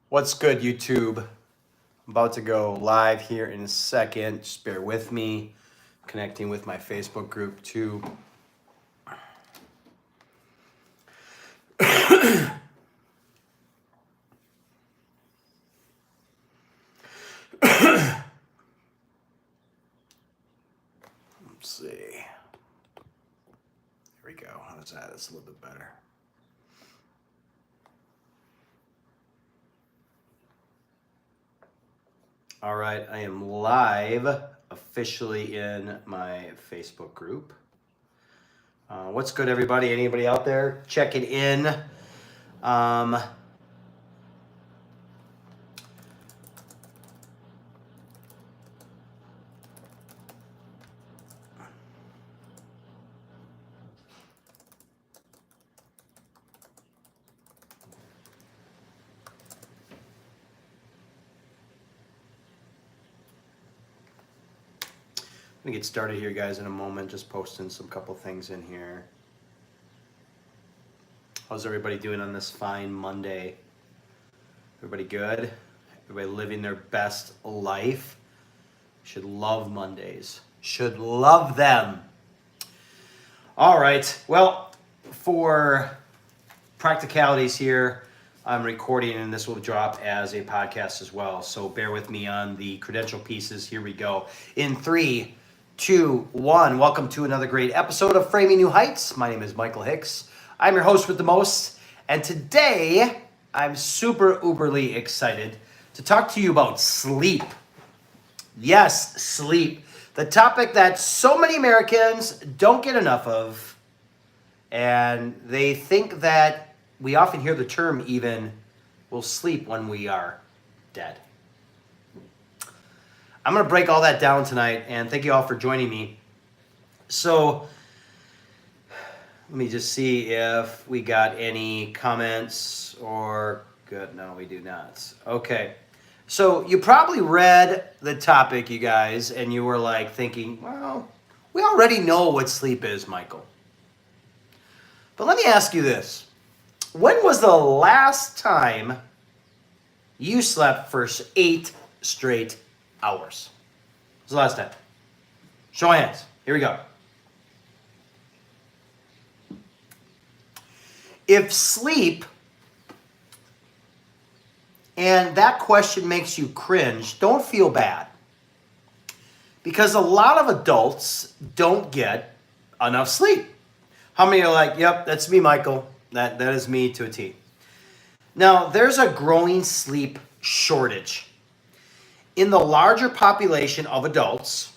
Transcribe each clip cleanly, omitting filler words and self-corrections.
What's good, YouTube? I'm about to go live here in a second. Just bear with me. Connecting with my Facebook group too. Let's see. Here we go. How's that? That's a little bit better. All right, I am live officially in my Facebook group. What's good, everybody? Anybody out there checking in? I'm gonna get started here, guys, in a moment. Just posting some couple things in here. How's everybody doing on this fine Monday? Everybody good? Everybody living their best life? Should love Mondays. Should love them. All right. Well, for practicalities here, I'm recording and this will drop as a podcast as well. So bear with me on the credential pieces. Here we go. In 3, 2, 1. Welcome to another great episode of Framing New Heights. My name is Michael Hicks. I'm your host with the most. And today, I'm super uberly excited to talk to you about sleep. Yes, sleep. The topic that so many Americans don't get enough of. And they think that we often hear the term even, we'll sleep when we are dead. I'm going to break all that down tonight, and thank you all for joining me. So, let me just see if we got any comments or good. No, we do not. Okay. So, you probably read the topic, you guys, and you were like thinking, well, we already know what sleep is, Michael. But let me ask you this. When was the last time you slept for 8 straight hours? When was the last time? Show of hands. Here we go. If sleep and that question makes you cringe, don't feel bad. Because a lot of adults don't get enough sleep. How many are like, yep, that's me, Michael. That is me to a T. Now, there's a growing sleep shortage. In the larger population of adults,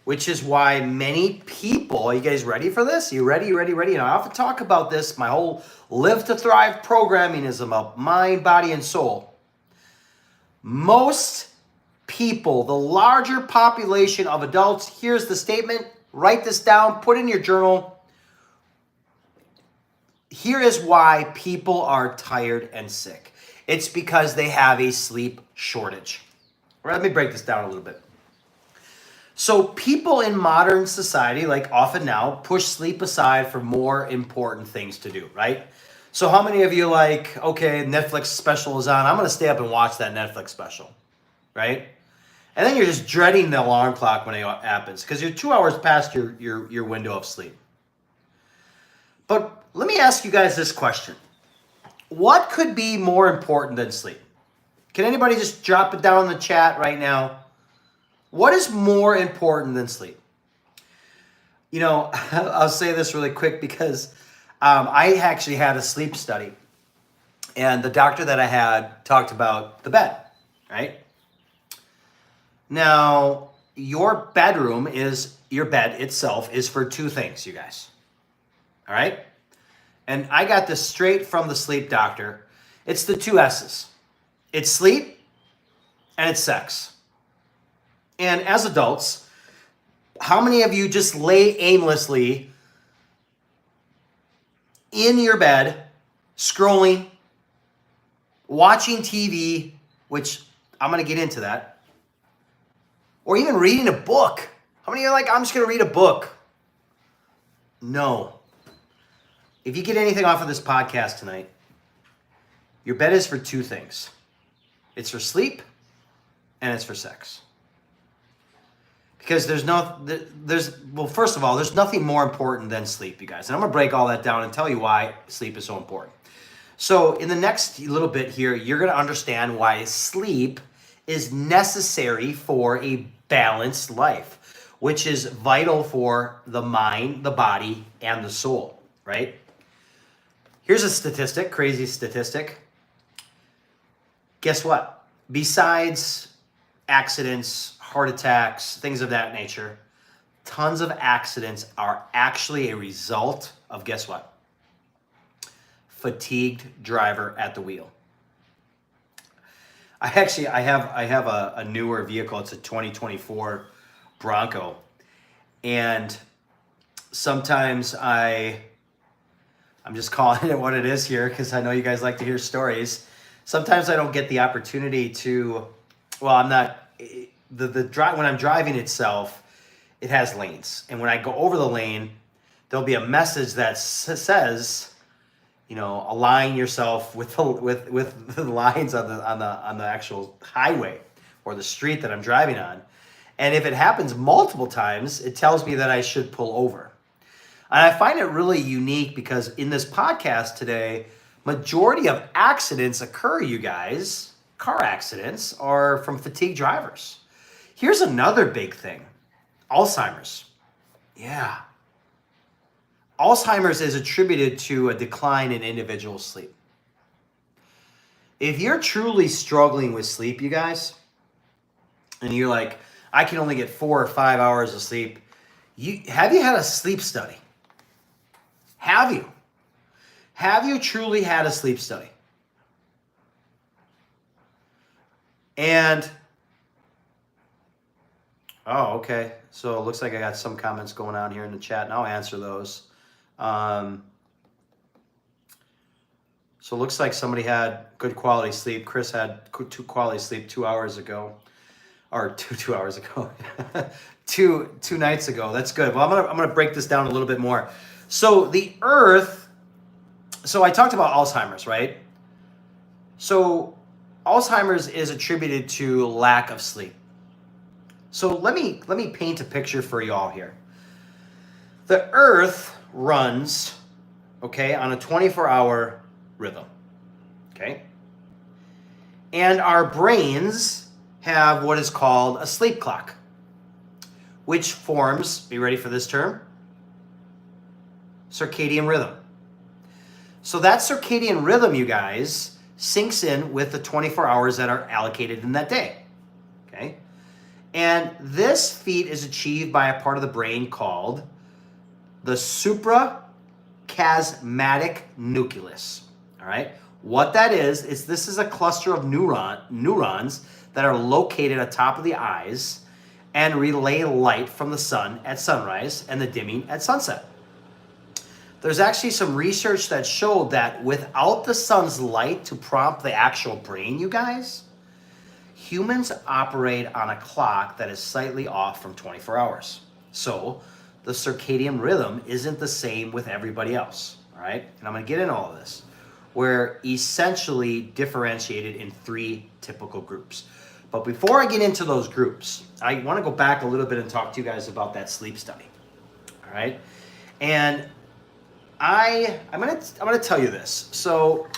which is why many people, are you guys ready for this? You ready? And I often talk about this. My whole Live to Thrive programming is about mind, body, and soul. Most people, the larger population of adults, here's the statement. Write this down. Put it in your journal. Here is why people are tired and sick. It's because they have a sleep shortage. Let me break this down a little bit. So people in modern society, like often now, push sleep aside for more important things to do, right? So how many of you like, okay, Netflix special is on, I'm going to stay up and watch that Netflix special, right? And then you're just dreading the alarm clock when it happens because you're 2 hours past your window of sleep. But let me ask you guys this question. What could be more important than sleep? Can anybody just drop it down in the chat right now? What is more important than sleep? You know, I'll say this really quick because I actually had a sleep study. And the doctor that I had talked about the bed, right? Now, your bed itself is for 2 things, you guys. All right? And I got this straight from the sleep doctor. It's the 2 S's. It's sleep and it's sex. And as adults, how many of you just lay aimlessly in your bed, scrolling, watching TV, which I'm going to get into that, or even reading a book? How many of you are like, I'm just going to read a book? No. If you get anything off of this podcast tonight, Your bed is for two things. It's for sleep and it's for sex. Because well, first of all, there's nothing more important than sleep, you guys. And I'm going to break all that down and tell you why sleep is so important. So in the next little bit here, you're going to understand why sleep is necessary for a balanced life, which is vital for the mind, the body, and the soul, right? Here's a statistic, crazy statistic. Guess what? Besides accidents, heart attacks, things of that nature, tons of accidents are actually a result of, guess what? Fatigued driver at the wheel. I have a newer vehicle. It's a 2024 Bronco. And sometimes I'm just calling it what it is here because I know you guys like to hear stories. Sometimes I don't get the opportunity to, well, I'm not, when I'm driving itself, it has lanes. And when I go over the lane, there'll be a message that says, align yourself with the lines on the actual highway or the street that I'm driving on. And if it happens multiple times, it tells me that I should pull over. And I find it really unique because in this podcast today, majority of accidents occur, you guys, car accidents, are from fatigued drivers. Here's another big thing, Alzheimer's. Yeah. Alzheimer's is attributed to a decline in individual sleep. If you're truly struggling with sleep, you guys, and you're like, I can only get 4 or 5 hours of sleep, have you had a sleep study? Have you? Have you truly had a sleep study? And, oh, okay. So it looks like I got some comments going on here in the chat, and I'll answer those. So it looks like somebody had good quality sleep. Chris had good quality sleep 2 hours ago, or two hours ago, two nights ago. That's good. Well, I'm gonna break this down a little bit more. So the Earth. So I talked about Alzheimer's, right? So Alzheimer's is attributed to lack of sleep. So let me paint a picture for y'all here. The Earth runs, okay, on a 24-hour rhythm, okay? And our brains have what is called a sleep clock, which forms, be ready for this term? Circadian rhythm. So that circadian rhythm, you guys, syncs in with the 24 hours that are allocated in that day, okay? And this feat is achieved by a part of the brain called the suprachiasmatic nucleus, all right? What that is this is a cluster of neurons that are located atop of the eyes and relay light from the sun at sunrise and the dimming at sunset. There's actually some research that showed that without the sun's light to prompt the actual brain, you guys, humans operate on a clock that is slightly off from 24 hours. So the circadian rhythm isn't the same with everybody else, all right? And I'm going to get into all of this. We're essentially differentiated in 3 typical groups. But before I get into those groups, I want to go back a little bit and talk to you guys about that sleep study, all right? And I'm gonna tell you this. So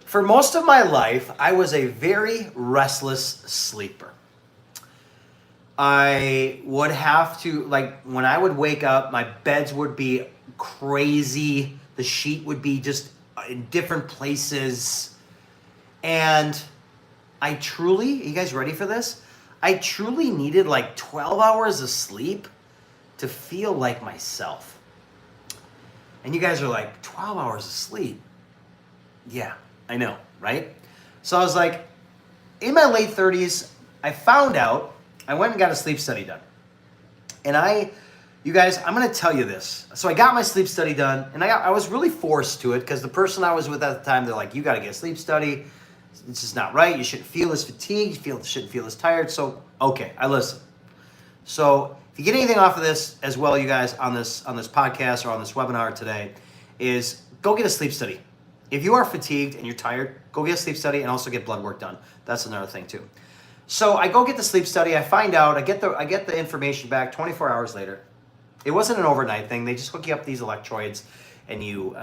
for most of my life, I was a very restless sleeper. I would have to, like, when I would wake up, my beds would be crazy. The sheet would be just in different places. And I truly, are you guys ready for this? I truly needed like 12 hours of sleep to feel like myself. And you guys are like, 12 hours of sleep? Yeah, I know, right? So I was like, in my late 30s, I found out, I went and got a sleep study done. And you guys, I'm gonna tell you this. So I got my sleep study done, and I was really forced to it because the person I was with at the time, they're like, you gotta get a sleep study. It's just not right. You shouldn't feel as fatigued, shouldn't feel as tired. So, okay, I listened. So if you get anything off of this as well, you guys, on this podcast or on this webinar today, is go get a sleep study. If you are fatigued and you're tired, go get a sleep study and also get blood work done. That's another thing too. So I go get the sleep study. I find out. I get the information back 24 hours later. It wasn't an overnight thing. They just hook you up these electrodes, and you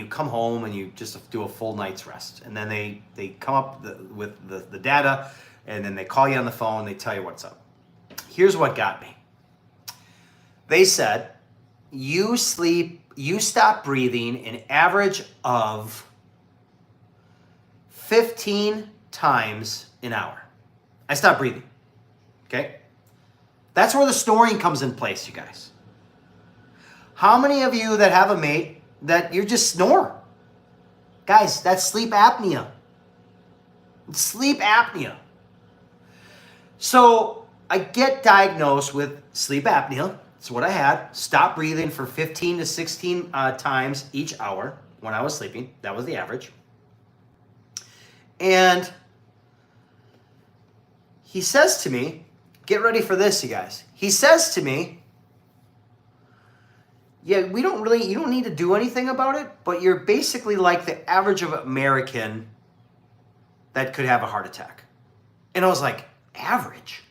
come home and you just do a full night's rest. And then they come up with the data, and then they call you on the phone. They tell you what's up. Here's what got me. They said you stop breathing an average of 15 times an hour. I stopped breathing. Okay? That's where the snoring comes in place, you guys. How many of you that have a mate that you just snore? Guys, that's sleep apnea. It's sleep apnea. So I get diagnosed with sleep apnea. That's what I had. Stop breathing for 15 to 16 times each hour when I was sleeping. That was the average. And he says to me, get ready for this, you guys. He says to me, yeah, you don't need to do anything about it, but you're basically like the average of American that could have a heart attack. And I was like, average?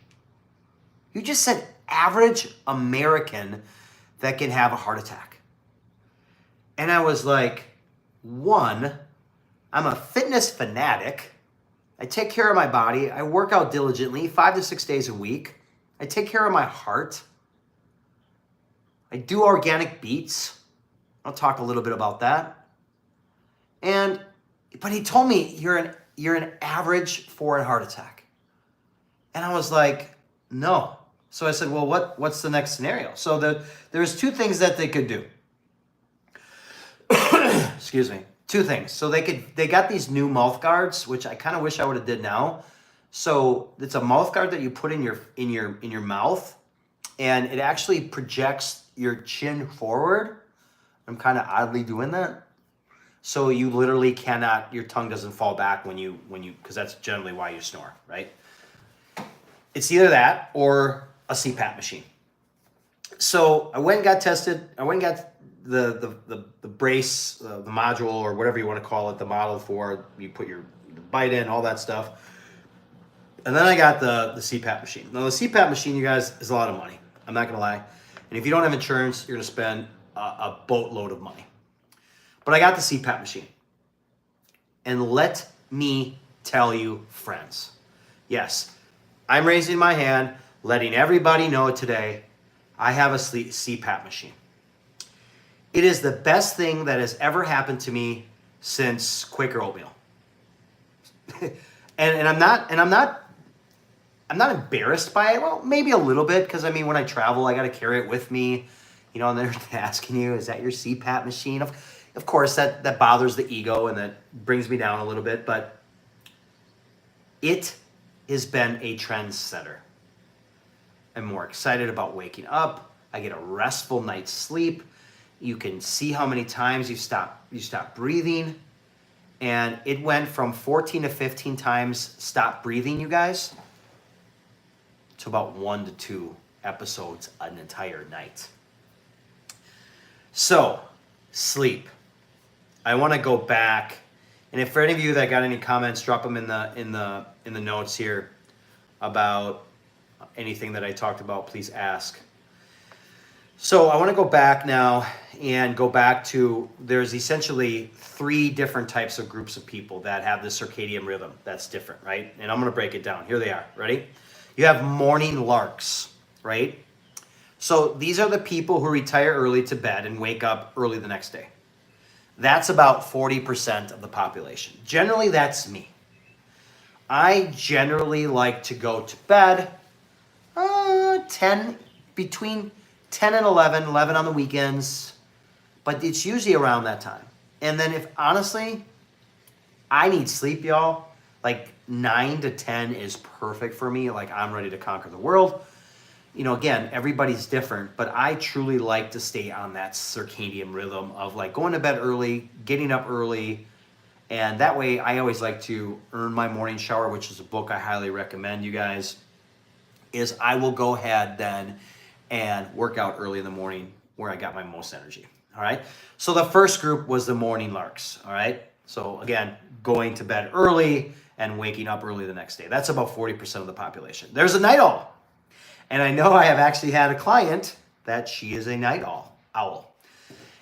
You just said average American that can have a heart attack. And I was like, one, I'm a fitness fanatic. I take care of my body. I work out diligently 5 to 6 days a week. I take care of my heart. I do organic beets. I'll talk a little bit about that. But he told me you're an average for a heart attack. And I was like, no. So I said, well, what's the next scenario? So there's two things that they could do. Excuse me. Two things. So they got these new mouth guards, which I kind of wish I would have did now. So it's a mouth guard that you put in your mouth, and it actually projects your chin forward. I'm kind of oddly doing that. So you literally cannot, your tongue doesn't fall back when you, because that's generally why you snore, right? It's either that or a CPAP machine. So I went and got tested. I went and got the brace, the module, or whatever you want to call it, the model for, you put your bite in, all that stuff. And then I got the CPAP machine. Now the CPAP machine, you guys, is a lot of money. I'm not going to lie. And if you don't have insurance, you're going to spend a boatload of money. But I got the CPAP machine. And let me tell you, friends, yes, I'm raising my hand, letting everybody know today, I have a CPAP machine. It is the best thing that has ever happened to me since Quaker oatmeal. and I'm not embarrassed by it. Well, maybe a little bit, because I mean, when I travel, I got to carry it with me. You know, and they're asking you, is that your CPAP machine? Of course, that bothers the ego and that brings me down a little bit, but it has been a trendsetter. I'm more excited about waking up. I get a restful night's sleep. You can see how many times you stop breathing. And it went from 14 to 15 times stop breathing, you guys, to about 1 to 2 episodes an entire night. So, sleep. I want to go back, and if for any of you that got any comments, drop them in the notes here about anything that I talked about. Please ask. So I want to go back now and go back to, there's essentially 3 different types of groups of people that have the circadian rhythm that's different, right? And I'm going to break it down. Here they are. Ready? You have morning larks, right? So these are the people who retire early to bed and wake up early the next day. That's about 40% of the population. Generally, that's me. I generally like to go to bed between 10 and 11 on the weekends, but it's usually around that time. And then if, honestly, I need sleep, y'all, like 9 to 10 is perfect for me. Like, I'm ready to conquer the world. You know, again, everybody's different, but I truly like to stay on that circadian rhythm of like going to bed early, getting up early. And that way I always like to earn my morning shower, which is a book I highly recommend, you guys, is I will go ahead then and work out early in the morning where I got my most energy. All right. So the first group was the morning larks. All right. So again, going to bed early and waking up early the next day. That's about 40% of the population. There's a night owl. And I know I have actually had a client that she is a night owl.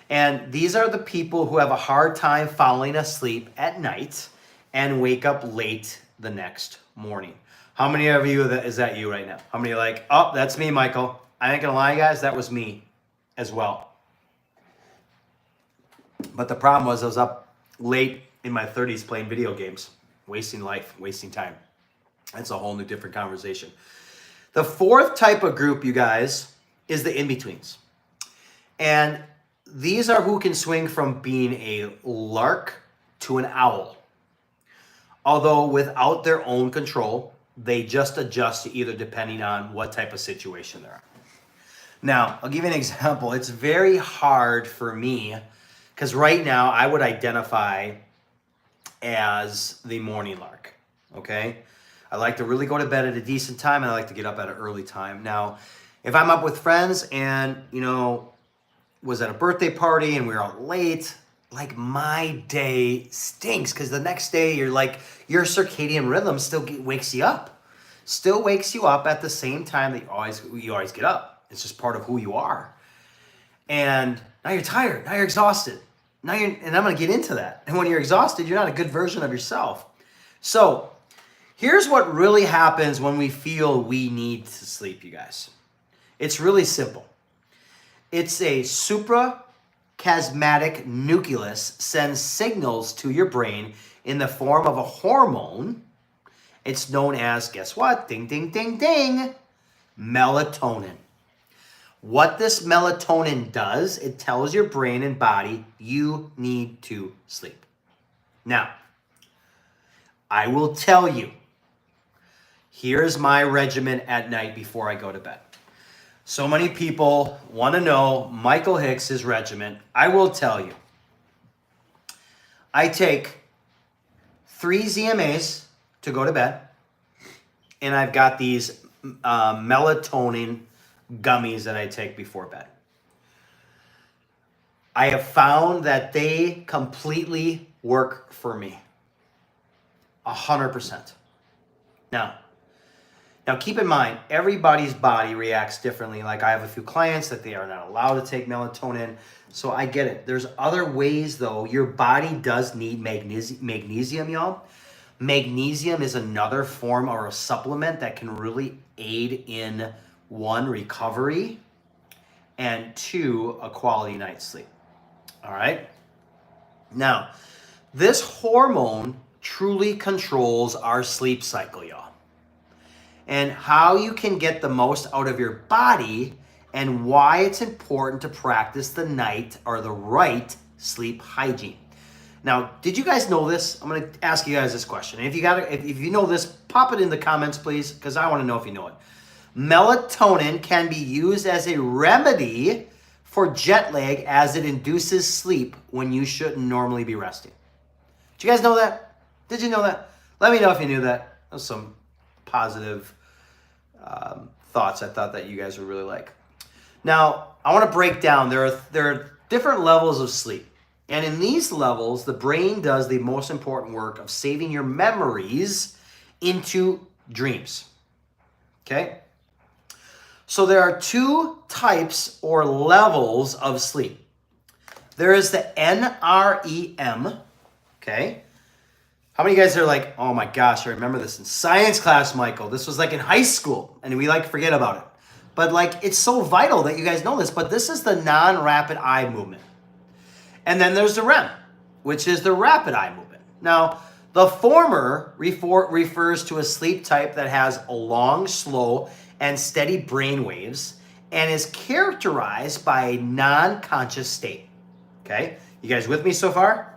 And these are the people who have a hard time falling asleep at night and wake up late the next morning. How many of you is that you right now? How many are like, oh, that's me, Michael. I ain't gonna lie, guys, that was me as well. But the problem was I was up late in my 30s playing video games, wasting life, wasting time. That's a whole new different conversation. The fourth type of group, you guys, is the in-betweens. And these are who can swing from being a lark to an owl. Although without their own control, they just adjust to either depending on what type of situation they're in. Now, I'll give you an example. It's very hard for me because right now I would identify as the morning lark, okay? I like to really go to bed at a decent time and I like to get up at an early time. Now, if I'm up with friends and, was at a birthday party and we were out late, like my day stinks because the next day you're like, your circadian rhythm still wakes you up. Still wakes you up at the same time that you always get up. It's just part of who you are. And now you're tired. Now you're exhausted. And I'm going to get into that. And when you're exhausted, you're not a good version of yourself. So here's what really happens when we feel we need to sleep, you guys. It's really simple. It's a suprachiasmatic nucleus sends signals to your brain in the form of a hormone. It's known as, guess what? Ding, ding, ding, ding. Melatonin. What this melatonin does, it tells your brain and body you need to sleep. Now, I will tell you, here's my regimen at night before I go to bed. So many people want to know Michael Hicks's regimen. I will tell you. I take 3 ZMAs to go to bed, and I've got these melatonin gummies that I take before bed. I have found that they completely work for me. 100%. Now keep in mind, everybody's body reacts differently. Like I have a few clients that they are not allowed to take melatonin. So I get it. There's other ways though. Your body does need magnesium, y'all. Magnesium is another form or a supplement that can really aid in 1, recovery, and 2, a quality night's sleep. All right. Now, this hormone truly controls our sleep cycle, y'all. And how you can get the most out of your body and why it's important to practice the night or the right sleep hygiene. Now, did you guys know this? I'm going to ask you guys this question. And if you know this, pop it in the comments, please, because I want to know if you know it. Melatonin can be used as a remedy for jet lag as it induces sleep when you shouldn't normally be resting. Did you guys know that? Did you know that? Let me know if you knew that. That was some positive thoughts I thought that you guys would really like. Now, I want to break down. There are different levels of sleep. And in these levels, the brain does the most important work of saving your memories into dreams. Okay? So there are 2 types or levels of sleep. There is the NREM, okay? How many of you guys are like, oh my gosh, I remember this in science class, Michael. This was like in high school, and we forget about it. But it's so vital that you guys know this, but this is the non-rapid eye movement. And then there's the REM, which is the rapid eye movement. Now, the former refers to a sleep type that has a long, slow, and steady brain waves and is characterized by a non-conscious state. Okay? You guys with me so far?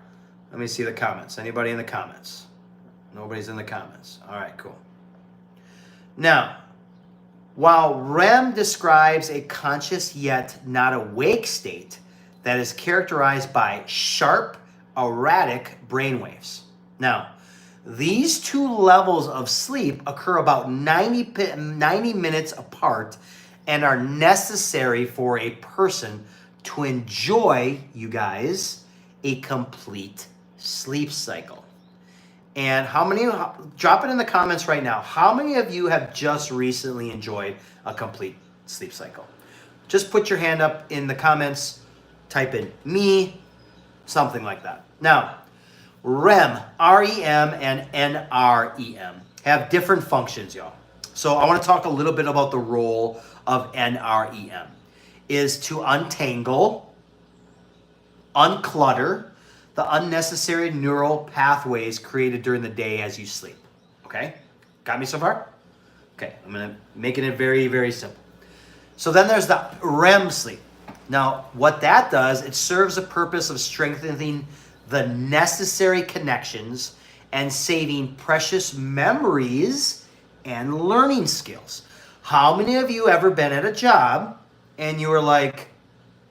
Let me see the comments. Anybody in the comments? Nobody's in the comments. All right, cool. Now, while REM describes a conscious yet not awake state that is characterized by sharp, erratic brainwaves. Now, these 2 levels of sleep occur about 90 minutes apart and are necessary for a person to enjoy, you guys, a complete sleep cycle. And how many, drop it in the comments right now, how many of you have just recently enjoyed a complete sleep cycle? Just put your hand up in the comments, type in me, something like that. Now, REM, R-E-M, and N-R-E-M have different functions, y'all. So I want to talk a little bit about the role of N-R-E-M. Is to untangle, unclutter the unnecessary neural pathways created during the day as you sleep. Okay? Got me so far? Okay, I'm going to make it very, very simple. So then there's the REM sleep. Now, what that does, it serves a purpose of strengthening the necessary connections and saving precious memories and learning skills. How many of you ever been at a job and you were like,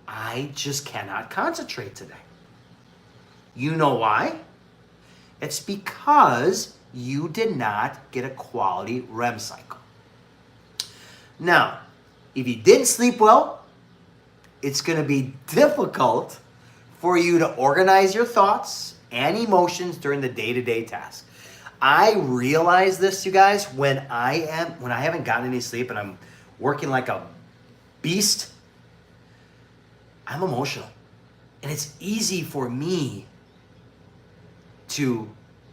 I just cannot concentrate today? You know why? It's because you did not get a quality REM cycle. Now, if you didn't sleep well, it's going to be difficult for you to organize your thoughts and emotions during the day-to-day task. I realize this, you guys, when I haven't gotten any sleep and I'm working like a beast, I'm emotional. And it's easy for me to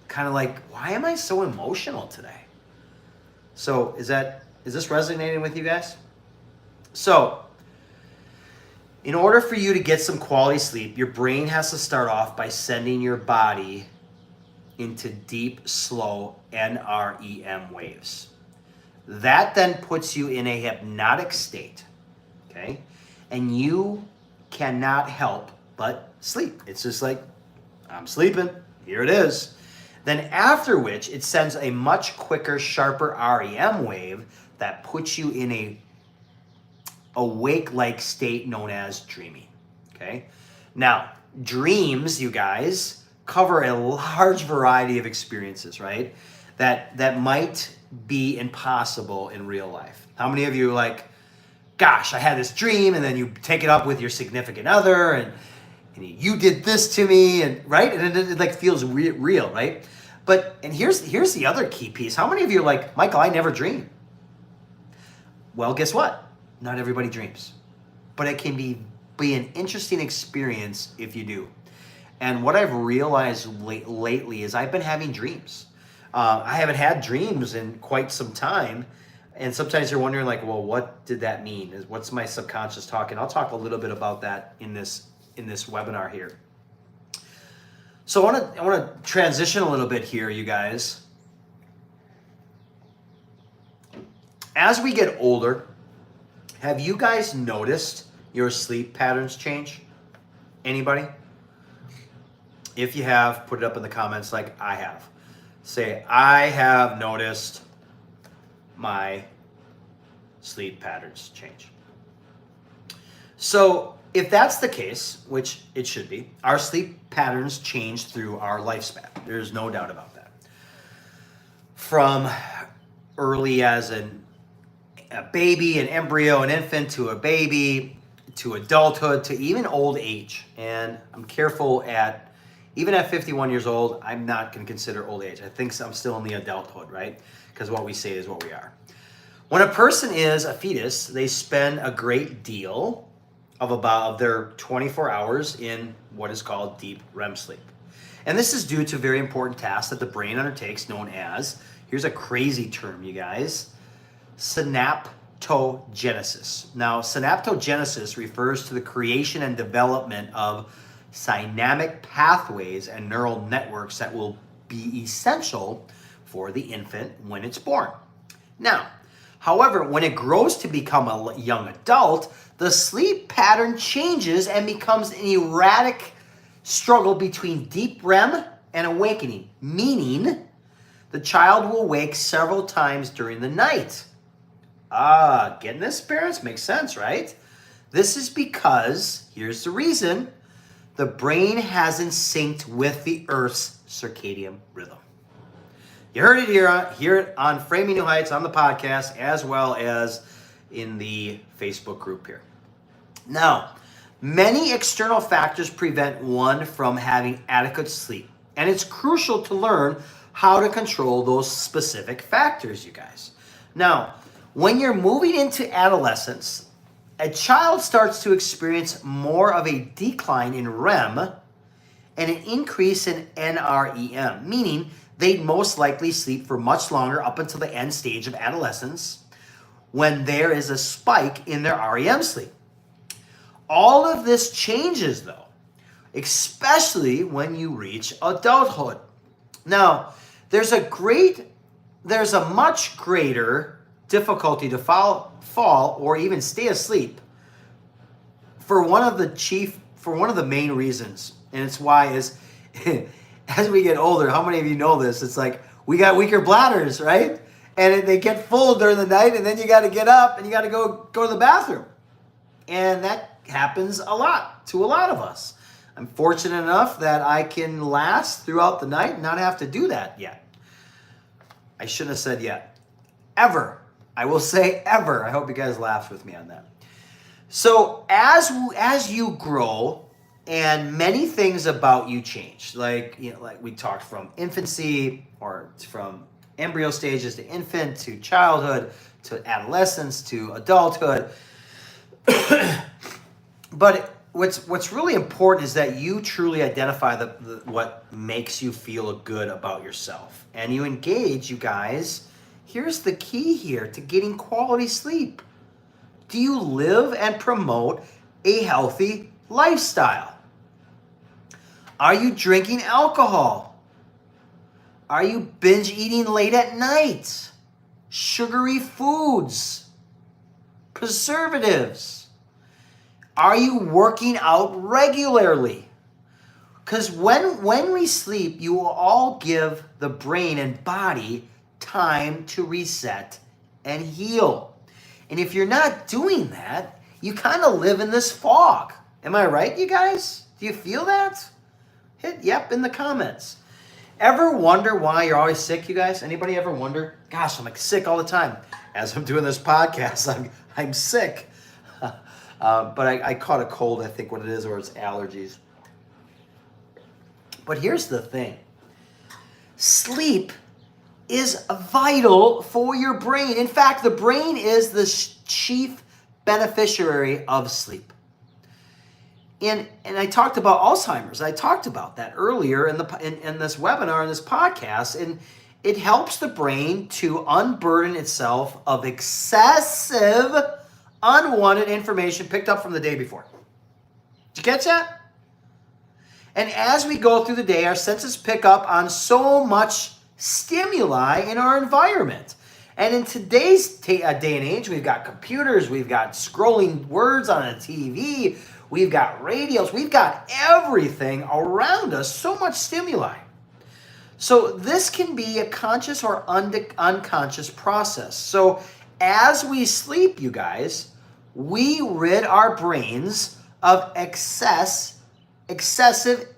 kind of like, why am I so emotional today? So is this resonating with you guys? So in order for you to get some quality sleep, your brain has to start off by sending your body into deep, slow NREM waves. That then puts you in a hypnotic state, okay? And you cannot help but sleep. It's just like, I'm sleeping, here it is. Then after which, it sends a much quicker, sharper REM wave that puts you in a awake-like state known as dreaming, okay? Now, dreams, you guys, cover a large variety of experiences, right? That might be impossible in real life. How many of you are like, gosh, I had this dream, and then you take it up with your significant other, and you did this to me, and right? And it like feels real, right? But, and here's the other key piece. How many of you are like, Michael, I never dream? Well, guess what? Not everybody dreams, but it can be an interesting experience if you do. And what I've realized lately is I've been having dreams. I haven't had dreams in quite some time, and sometimes you're wondering like, well, what did that mean? What's my subconscious talking? I'll talk a little bit about that in this webinar here. So I want to transition a little bit here, you guys. As we get older, have you guys noticed your sleep patterns change? Anybody? If you have, put it up in the comments like I have. Say, I have noticed my sleep patterns change. So if that's the case, which it should be, our sleep patterns change through our lifespan. There's no doubt about that. From early as a baby, an embryo, an infant, to a baby, to adulthood, to even old age. And I'm careful even at 51 years old, I'm not going to consider old age. I think I'm still in the adulthood, right? Because what we say is what we are. When a person is a fetus, they spend a great deal of their 24 hours in what is called deep REM sleep. And this is due to very important tasks that the brain undertakes known as, here's a crazy term, you guys, synaptogenesis. Now, synaptogenesis refers to the creation and development of synaptic pathways and neural networks that will be essential for the infant when it's born. Now, however, when it grows to become a young adult, the sleep pattern changes and becomes an erratic struggle between deep REM and awakening, meaning the child will wake several times during the night. Getting this, parents? Makes sense, right? This is because, here's the reason, the brain hasn't synced with the Earth's circadian rhythm. You heard it here on Framing New Heights on the podcast, as well as in the Facebook group here. Now, Many external factors prevent one from having adequate sleep, and it's crucial to learn how to control those specific factors, you guys. Now, when you're moving into adolescence, a child starts to experience more of a decline in REM and an increase in NREM, meaning they'd most likely sleep for much longer up until the end stage of adolescence when there is a spike in their REM sleep. All of this changes though, especially when you reach adulthood. Now, there's a much greater difficulty to fall or even stay asleep for one of the main reasons. And it's why is as we get older, how many of you know this? It's like we got weaker bladders, right? And they get full during the night, and then you got to get up and you got to go to the bathroom. And that happens a lot to a lot of us. I'm fortunate enough that I can last throughout the night and not have to do that yet. I shouldn't have said yet. Ever. I will say ever. I hope you guys laughed with me on that. So as you grow and many things about you change, like we talked from infancy or from embryo stages to infant to childhood to adolescence to adulthood. But what's really important is that you truly identify what makes you feel good about yourself. And you engage, you guys. Here's the key here to getting quality sleep. Do you live and promote a healthy lifestyle? Are you drinking alcohol? Are you binge eating late at night? Sugary foods? Preservatives? Are you working out regularly? Because when we sleep, you will all give the brain and body time to reset and heal. And if you're not doing that, you kind of live in this fog. Am I right, you guys? Do you feel that? Hit yep in the comments. Ever wonder why you're always sick, you guys? Anybody ever wonder? Gosh, I'm like sick all the time. As I'm doing this podcast, I'm sick. But I caught a cold, I think what it is, or it's allergies. But here's the thing. Sleep is vital for your brain. In fact, the brain is the chief beneficiary of sleep. And I talked about Alzheimer's. I talked about that earlier in this webinar, in this podcast. And it helps the brain to unburden itself of excessive, unwanted information picked up from the day before. Did you catch that? And as we go through the day, our senses pick up on so much stimuli in our environment. And in today's day and age, we've got computers, we've got scrolling words on a TV, we've got radios, we've got everything around us, so much stimuli. So this can be a conscious or unconscious process. So as we sleep, you guys, we rid our brains of excessive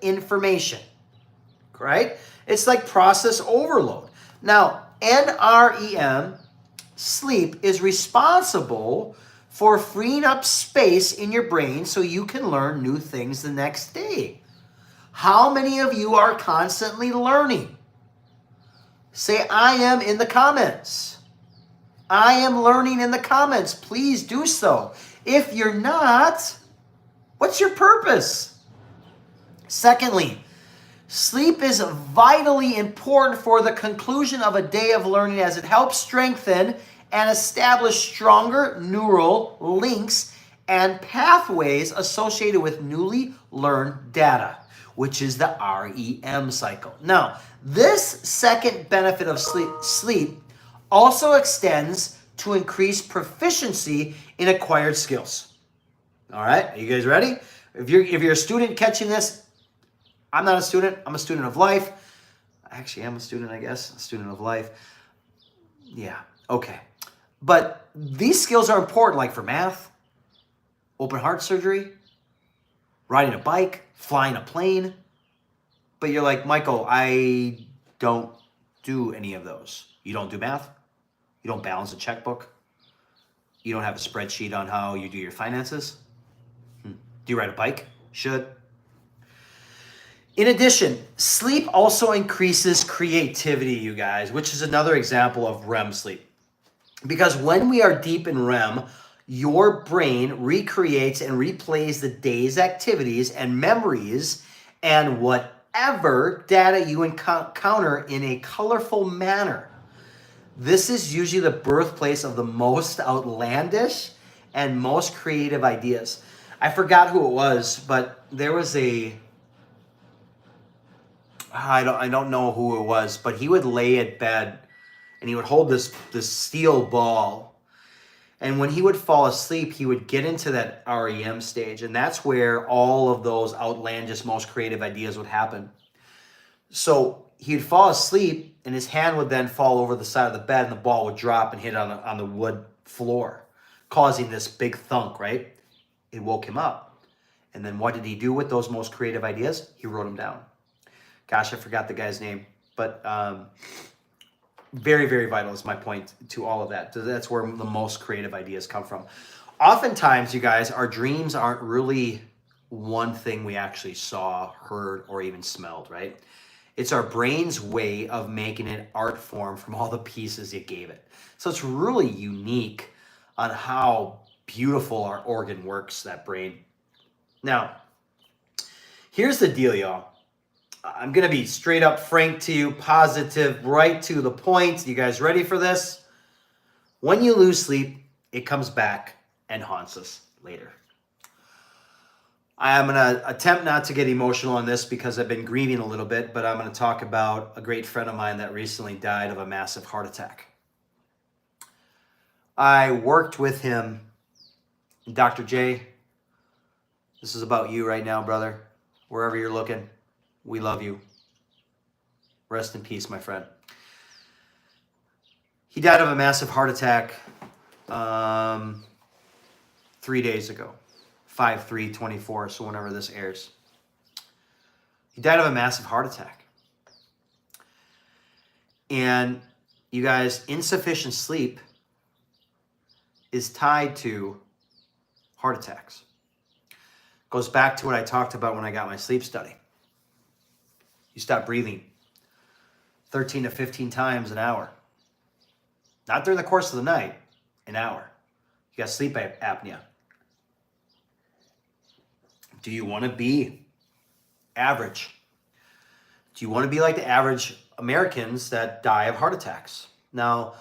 information, right? It's like process overload. Now, NREM, sleep, is responsible for freeing up space in your brain so you can learn new things the next day. How many of you are constantly learning? Say, I am in the comments. I am learning in the comments. Please do so. If you're not, what's your purpose? Secondly, sleep is vitally important for the conclusion of a day of learning as it helps strengthen and establish stronger neural links and pathways associated with newly learned data, which is the REM cycle. Now, this second benefit of sleep also extends to increase proficiency in acquired skills. All right, are you guys ready? If you're a student catching this, I'm not a student, I'm a student of life. Actually, I'm a student, I guess, a student of life. Yeah, okay. But these skills are important, like for math, open heart surgery, riding a bike, flying a plane. But you're like, Michael, I don't do any of those. You don't do math? You don't balance a checkbook? You don't have a spreadsheet on how you do your finances? Do you ride a bike? Should. In addition, sleep also increases creativity, you guys, which is another example of REM sleep. Because when we are deep in REM, your brain recreates and replays the day's activities and memories and whatever data you encounter in a colorful manner. This is usually the birthplace of the most outlandish and most creative ideas. I forgot who it was, but there was I don't know who it was, but he would lay at bed and he would hold this steel ball. And when he would fall asleep, he would get into that REM stage. And that's where all of those outlandish, most creative ideas would happen. So he'd fall asleep and his hand would then fall over the side of the bed and the ball would drop and hit on the wood floor, causing this big thunk, right? It woke him up. And then what did he do with those most creative ideas? He wrote them down. Gosh, I forgot the guy's name. But very, very vital is my point to all of that. That's where the most creative ideas come from. Oftentimes, you guys, our dreams aren't really one thing we actually saw, heard, or even smelled, right? It's our brain's way of making an art form from all the pieces it gave it. So it's really unique on how beautiful our organ works, that brain. Now, here's the deal, y'all. I'm going to be straight up frank to you, positive, right to the point. You guys ready for this? When you lose sleep, it comes back and haunts us later. I'm going to attempt not to get emotional on this because I've been grieving a little bit, but I'm going to talk about a great friend of mine that recently died of a massive heart attack. I worked with him. Dr. J, this is about you right now, brother. Wherever you're looking, we love you. Rest in peace, my friend. He died of a massive heart attack 3 days ago. 5/3/24, so whenever this airs. He died of a massive heart attack. And you guys, insufficient sleep is tied to heart attacks. Goes back to what I talked about when I got my sleep study. You stop breathing 13 to 15 times an hour. Not during the course of the night, an hour. You got sleep apnea. Do you want to be average? Do you want to be like the average Americans that die of heart attacks? Now,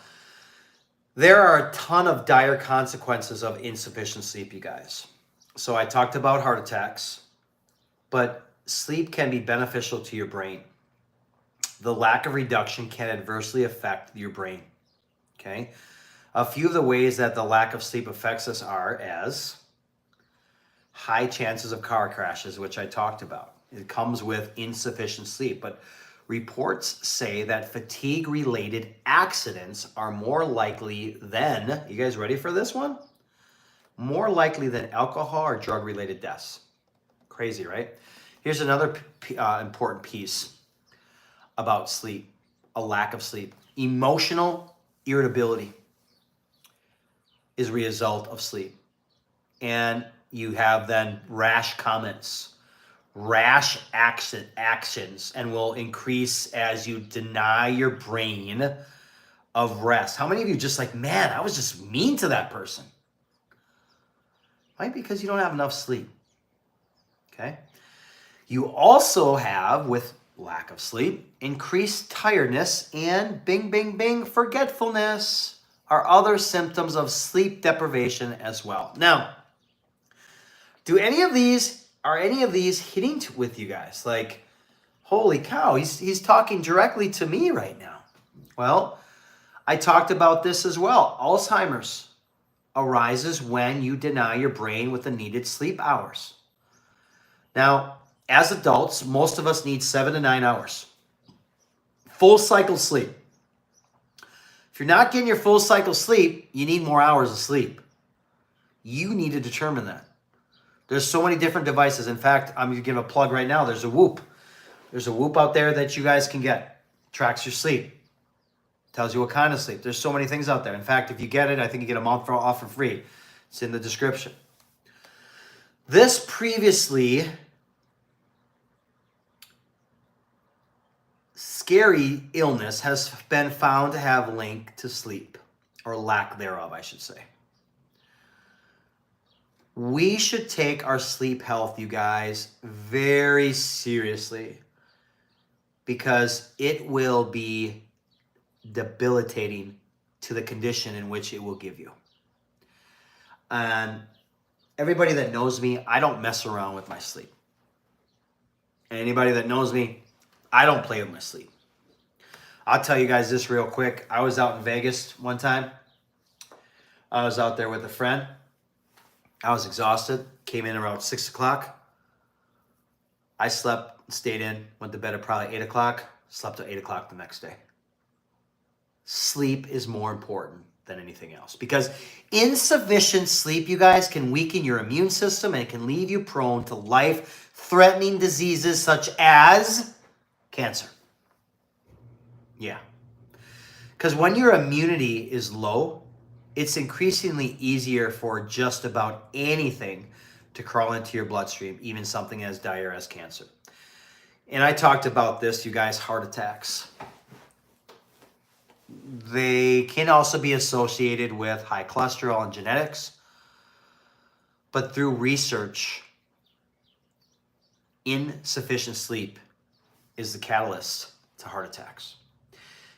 there are a ton of dire consequences of insufficient sleep, you guys. So I talked about heart attacks, but sleep can be beneficial to your brain. The lack of reduction can adversely affect your brain, okay? A few of the ways that the lack of sleep affects us are as high chances of car crashes, which I talked about. It comes with insufficient sleep, but reports say that fatigue-related accidents are more likely than, you guys ready for this one? More likely than alcohol or drug-related deaths. Crazy, right? Here's another important piece about sleep, a lack of sleep. Emotional irritability is a result of sleep. And you have then rash comments, rash actions, and will increase as you deny your brain of rest. How many of you just like, man, I was just mean to that person? Right? Because you don't have enough sleep. Okay? You also have, with lack of sleep, increased tiredness and bing, bing, bing, forgetfulness are other symptoms of sleep deprivation as well. Now, are any of these hitting with you guys? Like, holy cow, he's talking directly to me right now. Well, I talked about this as well. Alzheimer's arises when you deny your brain with the needed sleep hours. Now, as adults, most of us need 7 to 9 hours. Full cycle sleep. If you're not getting your full cycle sleep, you need more hours of sleep. You need to determine that. There's so many different devices. In fact, I'm going to give a plug right now. There's a Whoop. There's a Whoop out there that you guys can get. Tracks your sleep. Tells you what kind of sleep. There's so many things out there. In fact, if you get it, I think you get a month off for free. It's in the description. This previously scary illness has been found to have link to sleep, or lack thereof, I should say. We should take our sleep health, you guys, very seriously, because it will be debilitating to the condition in which it will give you. And everybody that knows me, I don't mess around with my sleep. And anybody that knows me, I don't play with my sleep. I'll tell you guys this real quick. I was out in Vegas one time. I was out there with a friend. I was exhausted. Came in around 6 o'clock. I slept, stayed in, went to bed at probably 8 o'clock. Slept at 8 o'clock the next day. Sleep is more important than anything else, because insufficient sleep, you guys, can weaken your immune system and it can leave you prone to life-threatening diseases such as cancer. Yeah. Because when your immunity is low, it's increasingly easier for just about anything to crawl into your bloodstream, even something as dire as cancer. And I talked about this, you guys, heart attacks. They can also be associated with high cholesterol and genetics. But through research, insufficient sleep is the catalyst to heart attacks,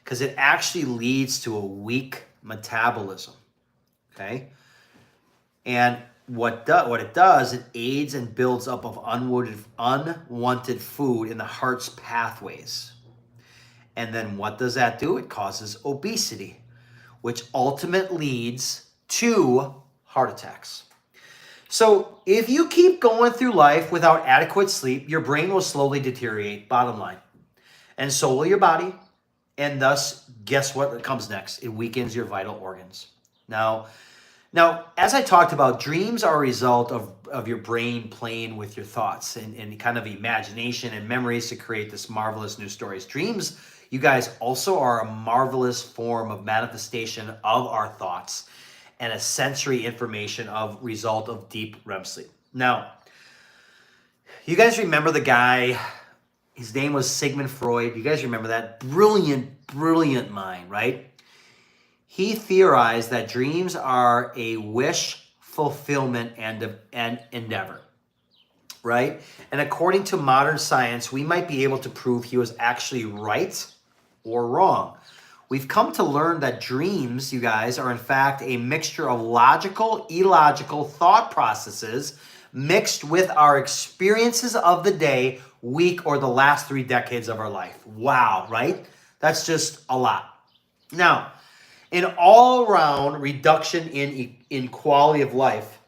because it actually leads to a weak metabolism. Okay? And what it does, it aids and builds up of unwanted food in the heart's pathways. And then what does that do? It causes obesity, which ultimately leads to heart attacks. So if you keep going through life without adequate sleep, your brain will slowly deteriorate, bottom line. And so will your body. And thus, guess what comes next? It weakens your vital organs. Now, as I talked about, dreams are a result of your brain playing with your thoughts and kind of imagination and memories to create this marvelous new stories. Dreams, you guys, also are a marvelous form of manifestation of our thoughts and a sensory information of result of deep REM sleep. Now, you guys remember the guy, his name was Sigmund Freud. You guys remember that? Brilliant mind, right? He theorized that dreams are a wish fulfillment and endeavor, right? And according to modern science, we might be able to prove he was actually right or wrong. We've come to learn that dreams, you guys, are in fact a mixture of logical, illogical thought processes mixed with our experiences of the day, week, or the last 3 decades of our life. Wow, right? That's just a lot. Now, an all-around reduction in quality of life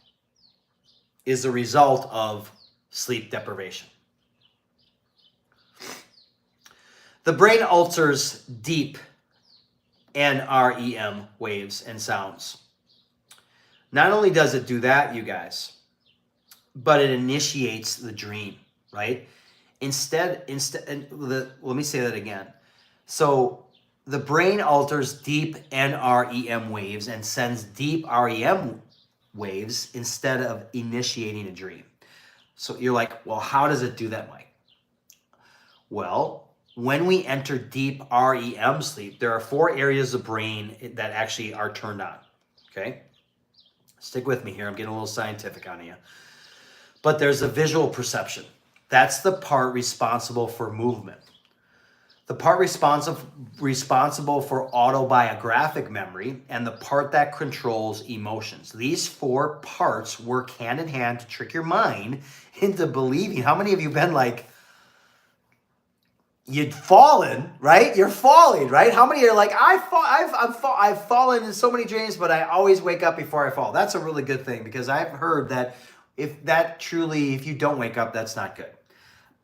is the result of sleep deprivation. The brain alters deep NREM waves and sounds. Not only does it do that, you guys, but it initiates the dream, right? Let me say that again. So the brain alters deep NREM waves and sends deep REM waves instead of initiating a dream. So you're like, well, how does it do that, Mike? Well, when we enter deep REM sleep, there are 4 areas of brain that actually are turned on, okay? Stick with me here. I'm getting a little scientific on you. But there's a visual perception. That's the part responsible for movement. The part responsible for autobiographic memory, and the part that controls emotions. These 4 parts work hand in hand to trick your mind into believing. How many of you been like, you'd fallen, right? You're falling, right? How many are like, I've fallen in so many dreams, but I always wake up before I fall. That's a really good thing, because I've heard that if you don't wake up, that's not good.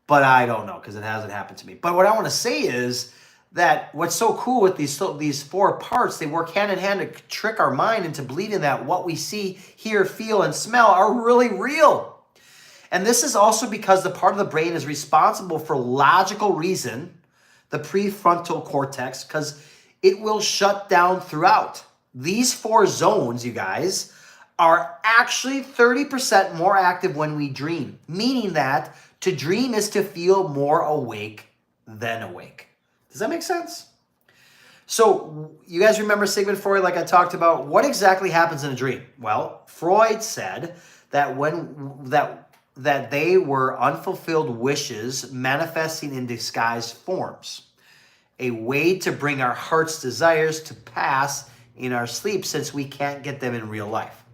But I don't know, because it hasn't happened to me. But what I want to say is that what's so cool with these 4 parts, they work hand in hand to trick our mind into believing that what we see, hear, feel, and smell are really real. And this is also because the part of the brain is responsible for logical reason, the prefrontal cortex, because it will shut down throughout. These 4 zones, you guys, are actually 30% more active when we dream, meaning that to dream is to feel more awake than awake. Does that make sense? So you guys remember Sigmund Freud, like I talked about? What exactly happens in a dream? Well, Freud said that that they were unfulfilled wishes manifesting in disguised forms, a way to bring our heart's desires to pass in our sleep since we can't get them in real life.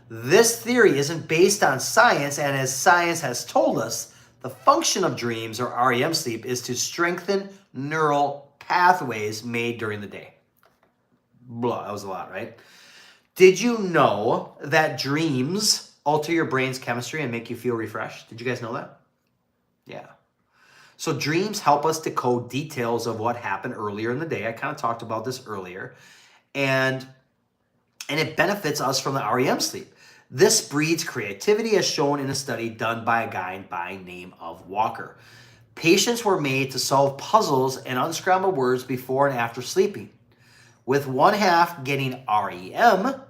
This theory isn't based on science, and as science has told us, the function of dreams or REM sleep is to strengthen neural pathways made during the day. Blah, that was a lot, right? Did you know that dreams alter your brain's chemistry and make you feel refreshed? Did you guys know that? Yeah. So dreams help us decode details of what happened earlier in the day. I kind of talked about this earlier. And it benefits us from the REM sleep. This breeds creativity, as shown in a study done by a guy by name of Walker. Patients were made to solve puzzles and unscramble words before and after sleeping, with one half getting REM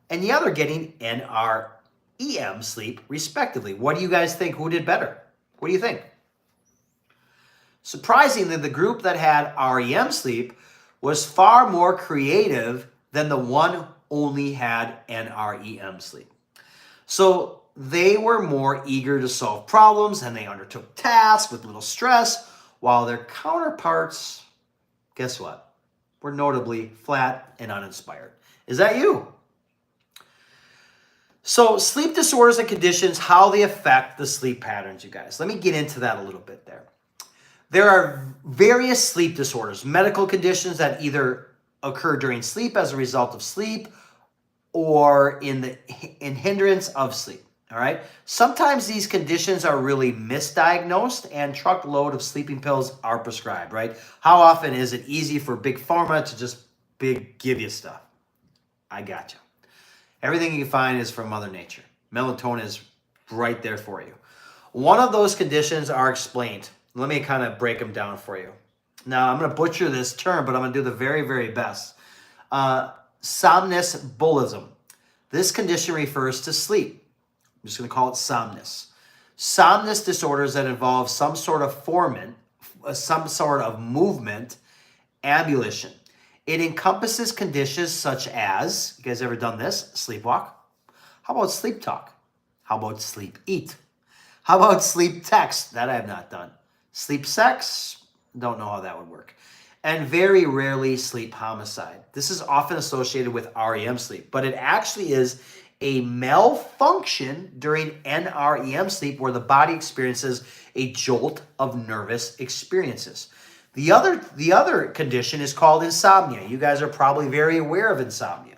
and the other getting NREM sleep, respectively. What do you guys think? Who did better? What do you think? Surprisingly, the group that had REM sleep was far more creative than the one who only had NREM sleep. So they were more eager to solve problems and they undertook tasks with little stress, while their counterparts, guess what? Were notably flat and uninspired. Is that you? So sleep disorders and conditions, how they affect the sleep patterns, you guys. Let me get into that a little bit there. There are various sleep disorders, medical conditions that either occur during sleep as a result of sleep or in hindrance of sleep. All right. Sometimes these conditions are really misdiagnosed and truckload of sleeping pills are prescribed, right? How often is it easy for big pharma to just give you stuff? I got you. Everything you can find is from Mother Nature. Melatonin is right there for you. One of those conditions are explained. Let me kind of break them down for you. Now, I'm going to butcher this term, but I'm going to do the very, very best. Somnambulism. This condition refers to sleep. I'm just going to call it somnus. Somnus disorders that involve some sort of movement, ambulation. It encompasses conditions such as, you guys ever done this? Sleepwalk? How about sleep talk? How about sleep eat? How about sleep text? That I have not done. Sleep sex? Don't know how that would work. And very rarely sleep homicide. This is often associated with REM sleep, but it actually is a malfunction during NREM sleep where the body experiences a jolt of nervous experiences. The other condition is called insomnia. You guys are probably very aware of insomnia.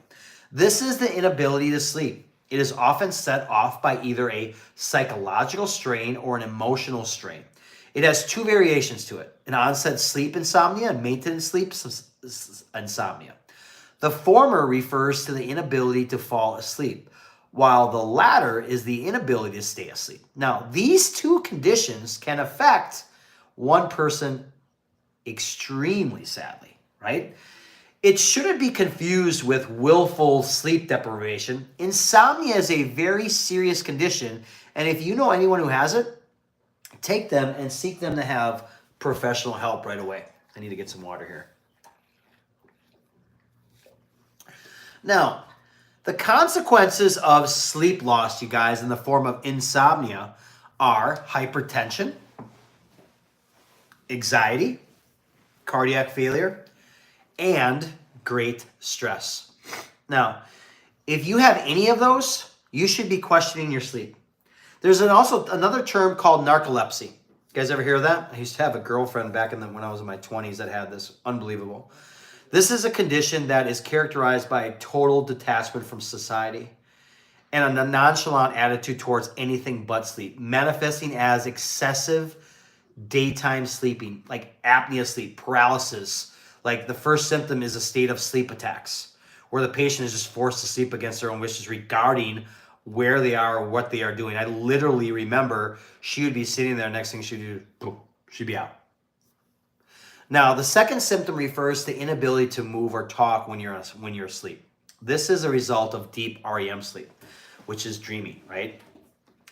This is the inability to sleep. It is often set off by either a psychological strain or an emotional strain. It has two variations to it, an onset sleep insomnia and maintenance sleep insomnia. The former refers to the inability to fall asleep, while the latter is the inability to stay asleep. Now, these two conditions can affect one person extremely sadly, right? It shouldn't be confused with willful sleep deprivation. Insomnia is a very serious condition, and if you know anyone who has it, take them and seek them to have professional help right away. I need to get some water here. Now, the consequences of sleep loss, you guys, in the form of insomnia are hypertension, anxiety, cardiac failure, and great stress. Now, if you have any of those, you should be questioning your sleep. There's also another term called narcolepsy. You guys ever hear of that? I used to have a girlfriend back when I was in my 20s that had this. Unbelievable. This is a condition that is characterized by a total detachment from society and a nonchalant attitude towards anything but sleep, manifesting as excessive daytime sleeping, like apnea sleep, paralysis. Like the first symptom is a state of sleep attacks, where the patient is just forced to sleep against their own wishes regarding where they are or what they are doing. I literally remember she would be sitting there, next thing she'd do, boom, she'd be out. Now, the second symptom refers to inability to move or talk when you're asleep. This is a result of deep REM sleep, which is dreaming, right?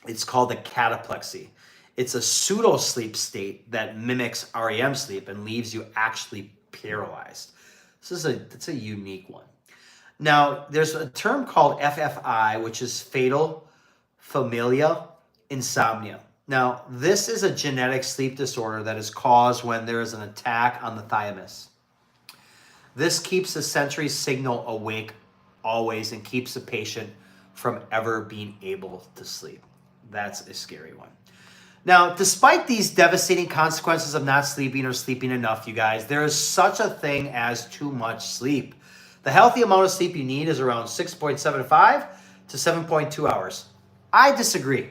It's called the cataplexy. It's a pseudo sleep state that mimics REM sleep and leaves you actually paralyzed. It's a unique one. Now, there's a term called FFI, which is fatal familial insomnia. Now, this is a genetic sleep disorder that is caused when there is an attack on the thymus. This keeps the sensory signal awake always and keeps the patient from ever being able to sleep. That's a scary one. Now, despite these devastating consequences of not sleeping or sleeping enough, you guys, there is such a thing as too much sleep. The healthy amount of sleep you need is around 6.75 to 7.2 hours. I disagree.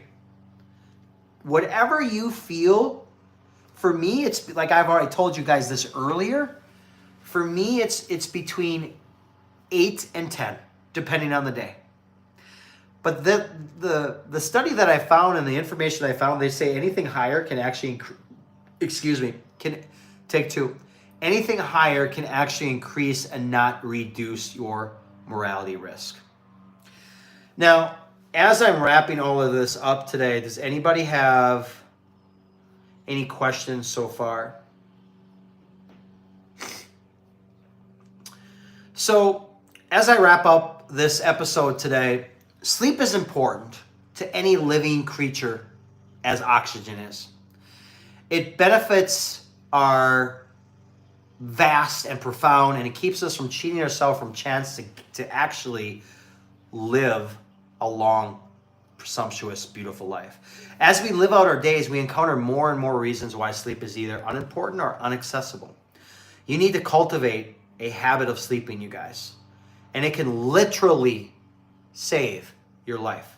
Whatever you feel, for me, it's like I've already told you guys this earlier. For me, it's between 8 and 10, depending on the day. But the study that I found and the information I found, they say anything higher can actually, anything higher can actually increase and not reduce your mortality risk. Now, as I'm wrapping all of this up today, does anybody have any questions so far? So, as I wrap up this episode today, sleep is important to any living creature as oxygen is. It benefits are vast and profound, and it keeps us from cheating ourselves from chance to actually live a long, sumptuous, beautiful life. As we live out our days, we encounter more and more reasons why sleep is either unimportant or inaccessible. You need to cultivate a habit of sleeping, you guys, and it can literally save your life.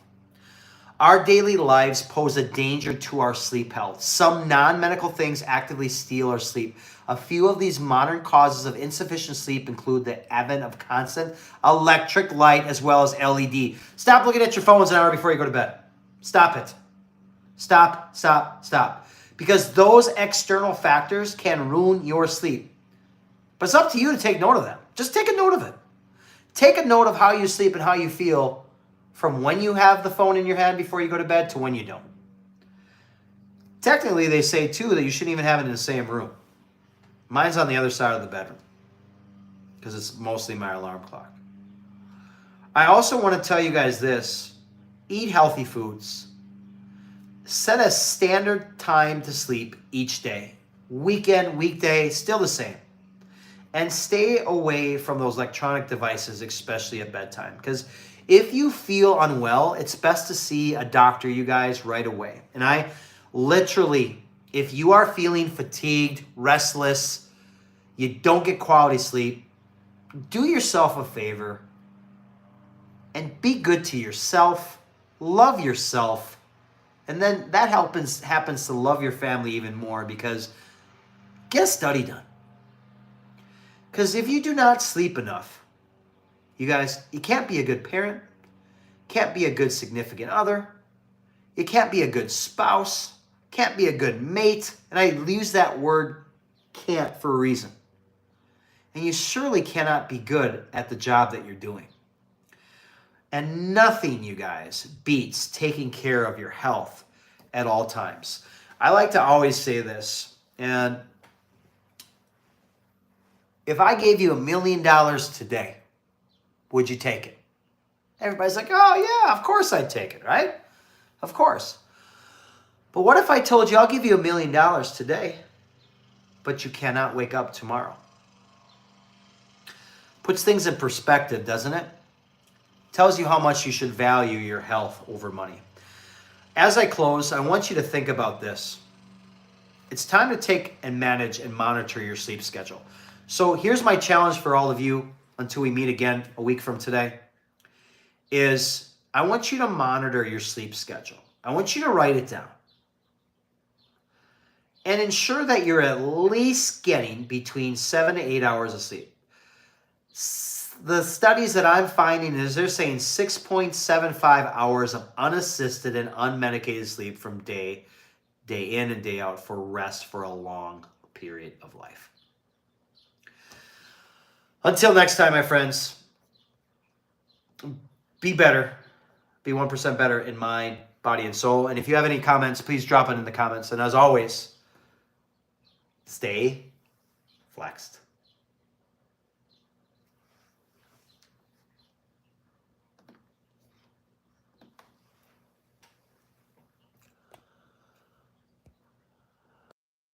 Our daily lives pose a danger to our sleep health. Some non-medical things actively steal our sleep. A few of these modern causes of insufficient sleep include the advent of constant electric light as well as LED. Stop looking at your phones an hour before you go to bed. Stop it. Stop. Because those external factors can ruin your sleep. But it's up to you to take note of them. Just take a note of it. Take a note of how you sleep and how you feel from when you have the phone in your hand before you go to bed to when you don't. Technically, they say, too, that you shouldn't even have it in the same room. Mine's on the other side of the bedroom because it's mostly my alarm clock. I also want to tell you guys this. Eat healthy foods. Set a standard time to sleep each day. Weekend, weekday, still the same. And stay away from those electronic devices, especially at bedtime. Because if you feel unwell, it's best to see a doctor, you guys, right away. And I literally, if you are feeling fatigued, restless, you don't get quality sleep, do yourself a favor and be good to yourself, love yourself, and then that happens to love your family even more because get a study done. Because if you do not sleep enough, you guys, you can't be a good parent, can't be a good significant other, you can't be a good spouse, can't be a good mate, and I use that word can't for a reason. And you surely cannot be good at the job that you're doing. And nothing, you guys, beats taking care of your health at all times. I like to always say this, and if I gave you $1 million today, would you take it? Everybody's like, oh yeah, of course I'd take it, right? Of course. But what if I told you I'll give you $1 million today, but you cannot wake up tomorrow? Puts things in perspective, doesn't it? Tells you how much you should value your health over money. As I close, I want you to think about this. It's time to take and manage and monitor your sleep schedule. So here's my challenge for all of you until we meet again a week from today, is I want you to monitor your sleep schedule. I want you to write it down. And ensure that you're at least getting between 7 to 8 hours of sleep. The studies that I'm finding is they're saying 6.75 hours of unassisted and unmedicated sleep from day in and day out for rest for a long period of life. Until next time, my friends, be better. Be 1% better in mind, body, and soul. And if you have any comments, please drop it in the comments. And as always, stay flexed.